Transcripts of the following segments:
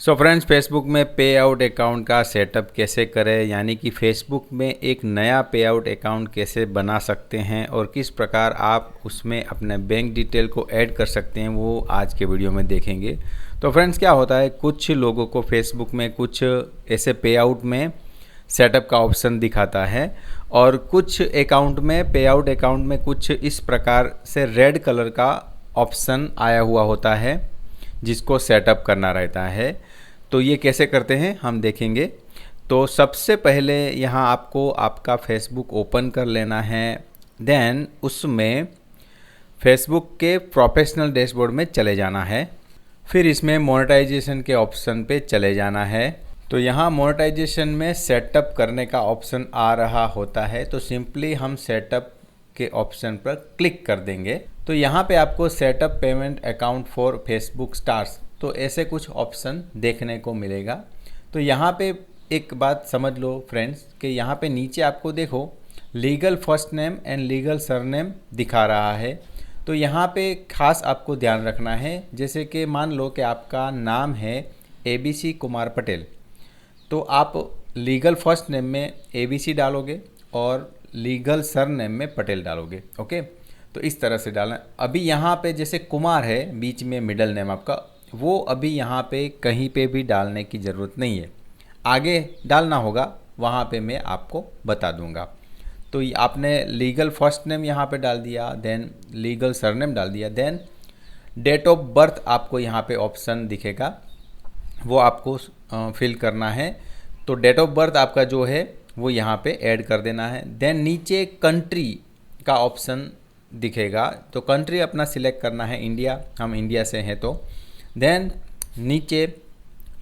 So friends, Facebook में पे out account का सेटअप कैसे करें, यानी कि फेसबुक में एक नया पे आउट अकाउंट कैसे बना सकते हैं और किस प्रकार आप उसमें अपने बैंक डिटेल को ऐड कर सकते हैं, वो आज के वीडियो में देखेंगे। तो फ्रेंड्स, क्या होता है, कुछ लोगों को फेसबुक में कुछ ऐसे पे आउट में सेटअप का ऑप्शन दिखाता है और कुछ अकाउंट में पे आउट अकाउंट में कुछ इस प्रकार से रेड कलर का ऑप्शन आया हुआ होता है जिसको सेटअप करना रहता है। तो ये कैसे करते हैं हम देखेंगे। तो सबसे पहले यहाँ आपको आपका फेसबुक ओपन कर लेना है। देन उसमें फेसबुक के प्रोफेशनल डैशबोर्ड में चले जाना है। फिर इसमें मोनेटाइजेशन के ऑप्शन पे चले जाना है। तो यहाँ मोनेटाइजेशन में सेटअप करने का ऑप्शन आ रहा होता है, तो सिंपली हम सेटअप के ऑप्शन पर क्लिक कर देंगे। तो यहाँ पे आपको setup payment account for Facebook stars, तो ऐसे कुछ ऑप्शन देखने को मिलेगा। तो यहाँ पे एक बात समझ लो फ्रेंड्स कि यहाँ पे नीचे आपको देखो legal first name and legal surname दिखा रहा है। तो यहाँ पे खास आपको ध्यान रखना है, जैसे कि मान लो कि आपका नाम है ABC कुमार पटेल, तो आप लीगल फर्स्ट नेम में ABC डालोगे और लीगल सरनेम में पटेल डालोगे। ओके, तो इस तरह से डालना। अभी यहाँ पे जैसे कुमार है बीच में मिडल नेम आपका, वो अभी यहाँ पे कहीं पे भी डालने की ज़रूरत नहीं है, आगे डालना होगा, वहाँ पे मैं आपको बता दूँगा। तो आपने लीगल फर्स्ट नेम यहाँ पे डाल दिया, देन लीगल सरनेम डाल दिया, देन डेट ऑफ बर्थ आपको यहाँ पे ऑप्शन दिखेगा, वो आपको फिल करना है। तो डेट ऑफ बर्थ आपका जो है वो यहाँ पे ऐड कर देना है। देन नीचे कंट्री का ऑप्शन दिखेगा, तो कंट्री अपना सिलेक्ट करना है, इंडिया, हम इंडिया से हैं तो। देन नीचे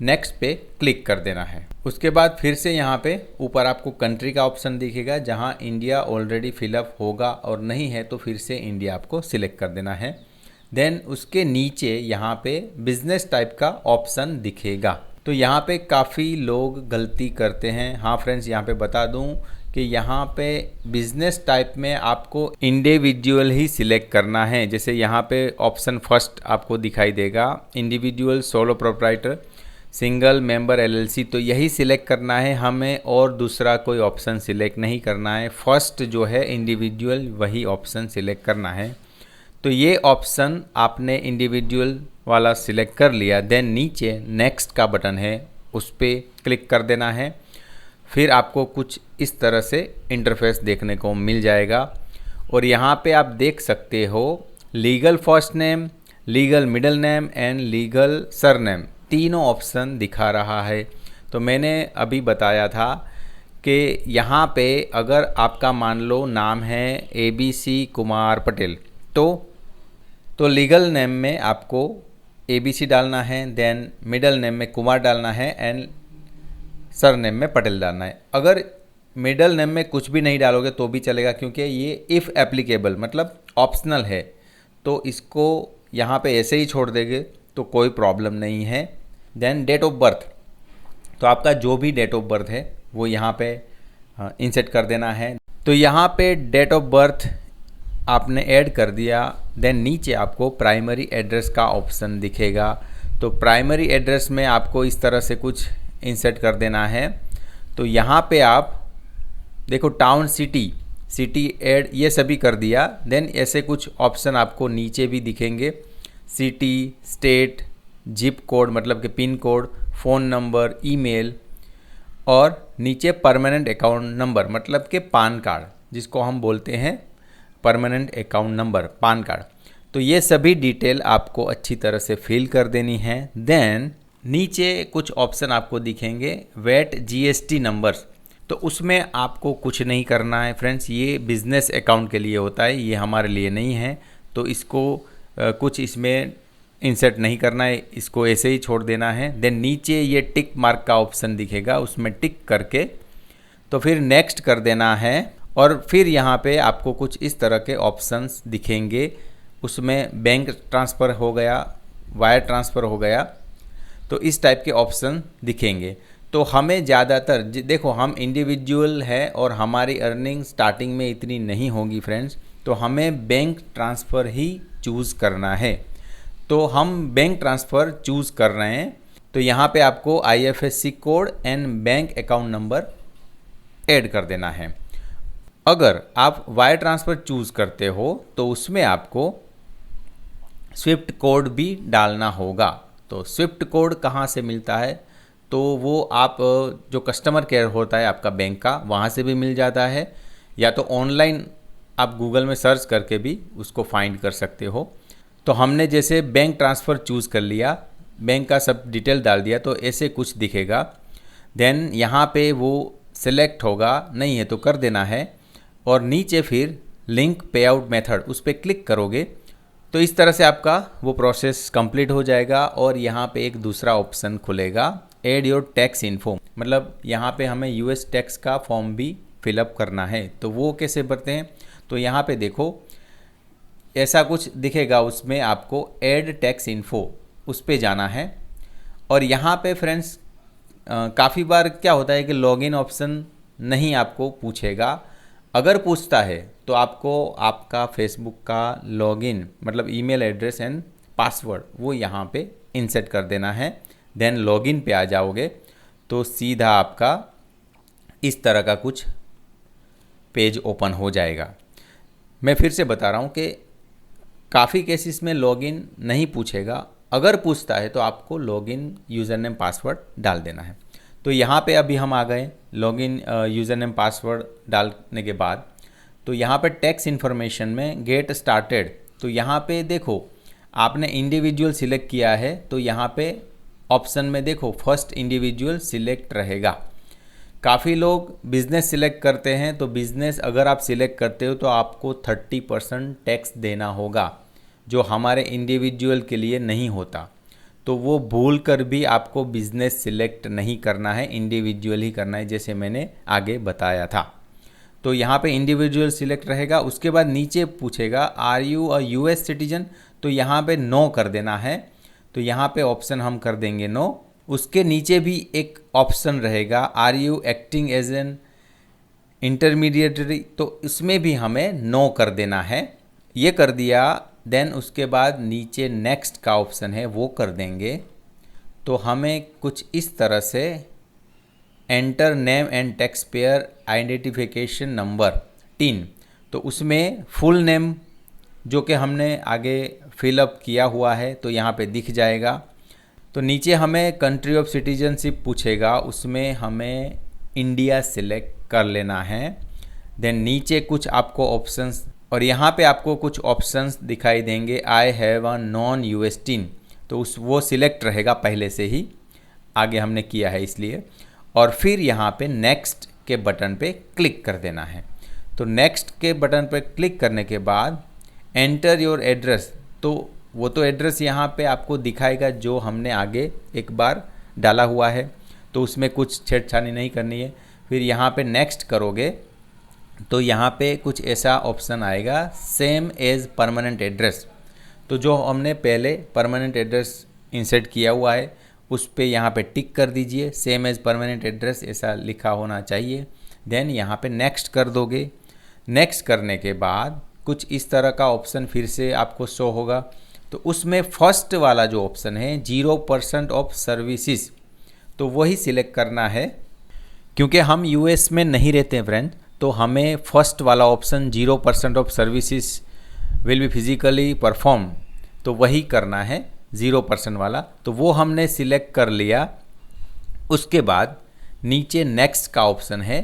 नेक्स्ट पे क्लिक कर देना है। उसके बाद फिर से यहाँ पे ऊपर आपको कंट्री का ऑप्शन दिखेगा, जहाँ इंडिया ऑलरेडी फिलअप होगा और नहीं है तो फिर से इंडिया आपको सिलेक्ट कर देना है। देन उसके नीचे यहाँ पे बिजनेस टाइप का ऑप्शन दिखेगा। तो यहाँ पे काफ़ी लोग गलती करते हैं। हाँ फ्रेंड्स, यहाँ पे बता दूँ कि यहाँ पे बिजनेस टाइप में आपको इंडिविजुअल ही सिलेक्ट करना है। जैसे यहाँ पे ऑप्शन फर्स्ट आपको दिखाई देगा, individual, solo proprietor, single member LLC, तो यही सिलेक्ट करना है हमें और दूसरा कोई ऑप्शन सिलेक्ट नहीं करना है। फर्स्ट जो है इंडिविजुअल, वही ऑप्शन सिलेक्ट करना है। तो ये ऑप्शन आपने इंडिविजुअल वाला सिलेक्ट कर लिया। देन नीचे नेक्स्ट का बटन है, उस पर क्लिक कर देना है। फिर आपको कुछ इस तरह से इंटरफेस देखने को मिल जाएगा और यहाँ पे आप देख सकते हो legal first name, legal middle name and legal surname, तीनों ऑप्शन दिखा रहा है। तो मैंने अभी बताया था कि यहाँ पे अगर आपका मान लो नाम है ABC कुमार पटेल, तो लीगल नेम में आपको ABC डालना है, देन मिडिल नेम में कुमार डालना है एंड सर नेम में पटेल डालना है। अगर मिडल नेम में कुछ भी नहीं डालोगे तो भी चलेगा, क्योंकि ये इफ़ एप्लीकेबल मतलब ऑप्शनल है, तो इसको यहाँ पे ऐसे ही छोड़ देंगे तो कोई प्रॉब्लम नहीं है। देन डेट ऑफ बर्थ, तो आपका जो भी डेट ऑफ बर्थ है वो यहाँ पे इंसर्ट कर देना है। तो यहाँ पे डेट ऑफ बर्थ आपने ऐड कर दिया। देन नीचे आपको प्राइमरी एड्रेस का ऑप्शन दिखेगा, तो प्राइमरी एड्रेस में आपको इस तरह से कुछ इंसर्ट कर देना है। तो यहाँ पे आप देखो टाउन, सिटी ऐड, ये सभी कर दिया। देन ऐसे कुछ ऑप्शन आपको नीचे भी दिखेंगे, सिटी, स्टेट, जिप कोड मतलब कि pin code, phone number, email और नीचे परमानेंट अकाउंट नंबर मतलब कि पान कार्ड, जिसको हम बोलते हैं permanent account number, PAN card. तो ये सभी डिटेल आपको अच्छी तरह से फिल कर देनी है। देन नीचे कुछ ऑप्शन आपको दिखेंगे वैट GST नंबर्स, तो उसमें आपको कुछ नहीं करना है फ्रेंड्स, ये बिज़नेस अकाउंट के लिए होता है, ये हमारे लिए नहीं है। तो इसको कुछ इसमें इंसर्ट नहीं करना है, इसको ऐसे ही छोड़ देना है। देन नीचे ये टिक मार्क का ऑप्शन दिखेगा, उसमें टिक करके तो फिर नेक्स्ट कर देना है। और फिर यहाँ पे आपको कुछ इस तरह के ऑप्शंस दिखेंगे, उसमें बैंक ट्रांसफ़र हो गया, वायर ट्रांसफ़र हो गया, तो इस टाइप के ऑप्शन दिखेंगे। तो हमें ज़्यादातर देखो हम इंडिविजुअल है और हमारी अर्निंग स्टार्टिंग में इतनी नहीं होगी फ्रेंड्स, तो हमें बैंक ट्रांसफ़र ही चूज़ करना है। तो हम बैंक ट्रांसफ़र चूज़ कर रहे हैं। तो यहाँ पे आपको IFSC code and bank account number add कर देना है। अगर आप वायर ट्रांसफ़र चूज़ करते हो तो उसमें आपको स्विफ्ट कोड भी डालना होगा। तो स्विफ्ट कोड कहाँ से मिलता है? तो वो आप जो कस्टमर केयर होता है आपका बैंक का, वहाँ से भी मिल जाता है, या तो ऑनलाइन आप गूगल में सर्च करके भी उसको फाइंड कर सकते हो। तो हमने जैसे बैंक ट्रांसफ़र चूज़ कर लिया, बैंक का सब डिटेल डाल दिया, तो ऐसे कुछ दिखेगा। देन यहाँ पे वो सिलेक्ट होगा, नहीं है तो कर देना है, और नीचे फिर लिंक पे आउट मेथड उस पर क्लिक करोगे तो इस तरह से आपका वो प्रोसेस कंप्लीट हो जाएगा। और यहाँ पे एक दूसरा ऑप्शन खुलेगा, ऐड योर टैक्स इन्फो, मतलब यहाँ पे हमें US टैक्स का फॉर्म भी फिलअप करना है। तो वो कैसे भरते हैं? तो यहाँ पे देखो ऐसा कुछ दिखेगा, उसमें आपको ऐड टैक्स इन्फो उस पर जाना है। और यहाँ पे फ्रेंड्स काफ़ी बार क्या होता है कि लॉगिन ऑप्शन नहीं आपको पूछेगा। अगर पूछता है तो आपको आपका फेसबुक का लॉगिन मतलब ईमेल एड्रेस एंड पासवर्ड वो यहाँ पे इंसर्ट कर देना है। देन लॉगिन पे आ जाओगे तो सीधा आपका इस तरह का कुछ पेज ओपन हो जाएगा। मैं फिर से बता रहा हूँ कि काफ़ी केसेस में लॉगिन नहीं पूछेगा, अगर पूछता है तो आपको लॉगिन यूज़र नेम पासवर्ड डाल देना है। तो यहाँ पे अभी हम आ गए लॉगिन यूज़र नेम पासवर्ड डालने के बाद। तो यहाँ पे टैक्स इन्फॉर्मेशन में गेट स्टार्टेड, तो यहाँ पे देखो आपने इंडिविजुअल सिलेक्ट किया है, तो यहाँ पे ऑप्शन में देखो फर्स्ट इंडिविजुअल सिलेक्ट रहेगा। काफ़ी लोग बिज़नेस सिलेक्ट करते हैं, तो बिज़नेस अगर आप सिलेक्ट करते हो तो आपको 30% टैक्स देना होगा, जो हमारे इंडिविजुअल के लिए नहीं होता। तो वो भूल कर भी आपको बिज़नेस सिलेक्ट नहीं करना है, इंडिविजुअल ही करना है, जैसे मैंने आगे बताया था। तो यहाँ पे इंडिविजुअल सिलेक्ट रहेगा। उसके बाद नीचे पूछेगा are you a US citizen, तो यहाँ पे नो कर देना है। तो यहाँ पे ऑप्शन हम कर देंगे नो। उसके नीचे भी एक ऑप्शन रहेगा are you acting as an intermediatory, तो इसमें भी हमें नो कर देना है। ये कर दिया। देन उसके बाद नीचे नेक्स्ट का ऑप्शन है वो कर देंगे। तो हमें कुछ इस तरह से enter name and tax payer identification number 3, तो उसमें फुल नेम जो कि हमने आगे फिलअप किया हुआ है तो यहाँ पे दिख जाएगा। तो नीचे हमें कंट्री ऑफ सिटीजनशिप पूछेगा, उसमें हमें इंडिया सिलेक्ट कर लेना है। देन नीचे कुछ आपको ऑप्शंस, और यहाँ पे आपको कुछ ऑप्शंस दिखाई देंगे, I have a non US tin, तो वो सिलेक्ट रहेगा पहले से ही, आगे हमने किया है इसलिए। और फिर यहाँ पे नेक्स्ट के बटन पे क्लिक कर देना है। तो नेक्स्ट के बटन पे क्लिक करने के बाद एंटर योर एड्रेस, तो वो तो एड्रेस यहाँ पे आपको दिखाएगा जो हमने आगे एक बार डाला हुआ है, तो उसमें कुछ छेड़छाड़ी नहीं करनी है। फिर यहाँ पे नेक्स्ट करोगे तो यहाँ पे कुछ ऐसा ऑप्शन आएगा सेम एज परमानेंट एड्रेस, तो जो हमने पहले परमानेंट एड्रेस इंसर्ट किया हुआ है उस पे यहाँ पे टिक कर दीजिए, सेम एज परमानेंट एड्रेस ऐसा लिखा होना चाहिए। देन यहाँ पे नेक्स्ट कर दोगे। नेक्स्ट करने के बाद कुछ इस तरह का ऑप्शन फिर से आपको शो होगा। तो उसमें फर्स्ट वाला जो ऑप्शन है 0% ऑफ सर्विसेज, तो वही सिलेक्ट करना है। क्योंकि हम US में नहीं रहते हैं फ्रेंड, तो हमें फर्स्ट वाला option 0% of services will be physically perform, तो वही करना है 0% वाला। तो वो हमने सिलेक्ट कर लिया। उसके बाद नीचे नेक्स्ट का ऑप्शन है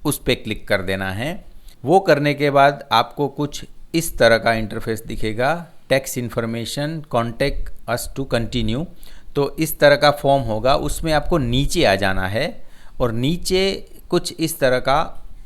उस पर क्लिक कर देना है। वो करने के बाद आपको कुछ इस तरह का इंटरफेस दिखेगा, tax information contact us to continue, तो इस तरह का फॉर्म होगा। उसमें आपको नीचे आ जाना है और नीचे कुछ इस तरह का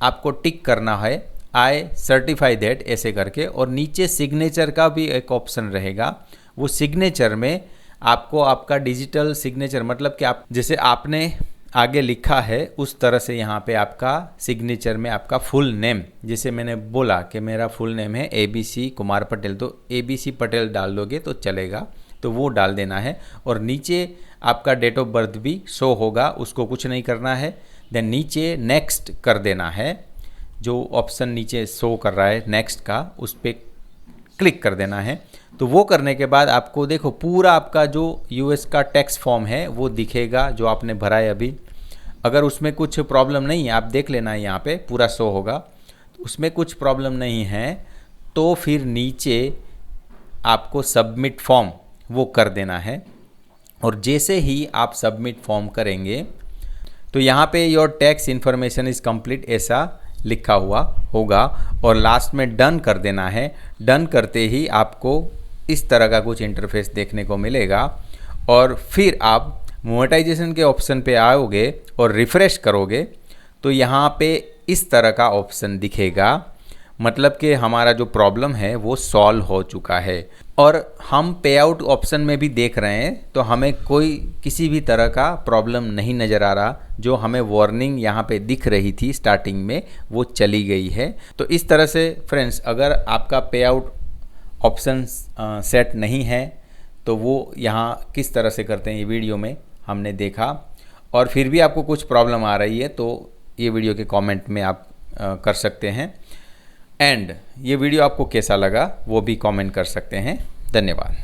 आपको टिक करना है, आई सर्टिफाई दैट ऐसे करके। और नीचे सिग्नेचर का भी एक ऑप्शन रहेगा। वो सिग्नेचर में आपको आपका डिजिटल सिग्नेचर, मतलब कि आप जैसे आपने आगे लिखा है उस तरह से यहाँ पे आपका सिग्नेचर में आपका फुल नेम, जैसे मैंने बोला कि मेरा फुल नेम है ABC कुमार पटेल, तो ABC पटेल डाल दोगे तो चलेगा, तो वो डाल देना है। और नीचे आपका डेट ऑफ बर्थ भी शो होगा, उसको कुछ नहीं करना है। देन नीचे नेक्स्ट कर देना है, जो ऑप्शन नीचे शो कर रहा है नेक्स्ट का, उस पर क्लिक कर देना है। तो वो करने के बाद आपको देखो पूरा आपका जो यूएस का टैक्स फॉर्म है वो दिखेगा जो आपने भरा है अभी। अगर उसमें कुछ प्रॉब्लम नहीं है, आप देख लेना है, यहाँ पे पूरा शो होगा। उसमें कुछ प्रॉब्लम नहीं है तो फिर नीचे आपको सबमिट फॉर्म वो कर देना है। और जैसे ही आप सबमिट फॉर्म करेंगे तो यहाँ पे your tax information is complete ऐसा लिखा हुआ होगा और लास्ट में डन कर देना है। डन करते ही आपको इस तरह का कुछ इंटरफेस देखने को मिलेगा और फिर आप मोनेटाइजेशन के ऑप्शन पे आओगे और रिफ़्रेश करोगे तो यहाँ पे इस तरह का ऑप्शन दिखेगा, मतलब कि हमारा जो प्रॉब्लम है वो सॉल्व हो चुका है। और हम पे आउट ऑप्शन में भी देख रहे हैं तो हमें कोई किसी भी तरह का प्रॉब्लम नहीं नज़र आ रहा। जो हमें वार्निंग यहाँ पे दिख रही थी स्टार्टिंग में वो चली गई है। तो इस तरह से फ्रेंड्स, अगर आपका पे आउट ऑप्शन सेट नहीं है तो वो यहाँ किस तरह से करते हैं ये वीडियो में हमने देखा। और फिर भी आपको कुछ प्रॉब्लम आ रही है तो ये वीडियो के कमेंट में आप कर सकते हैं। एंड ये वीडियो आपको कैसा लगा वो भी कमेंट कर सकते हैं। धन्यवाद।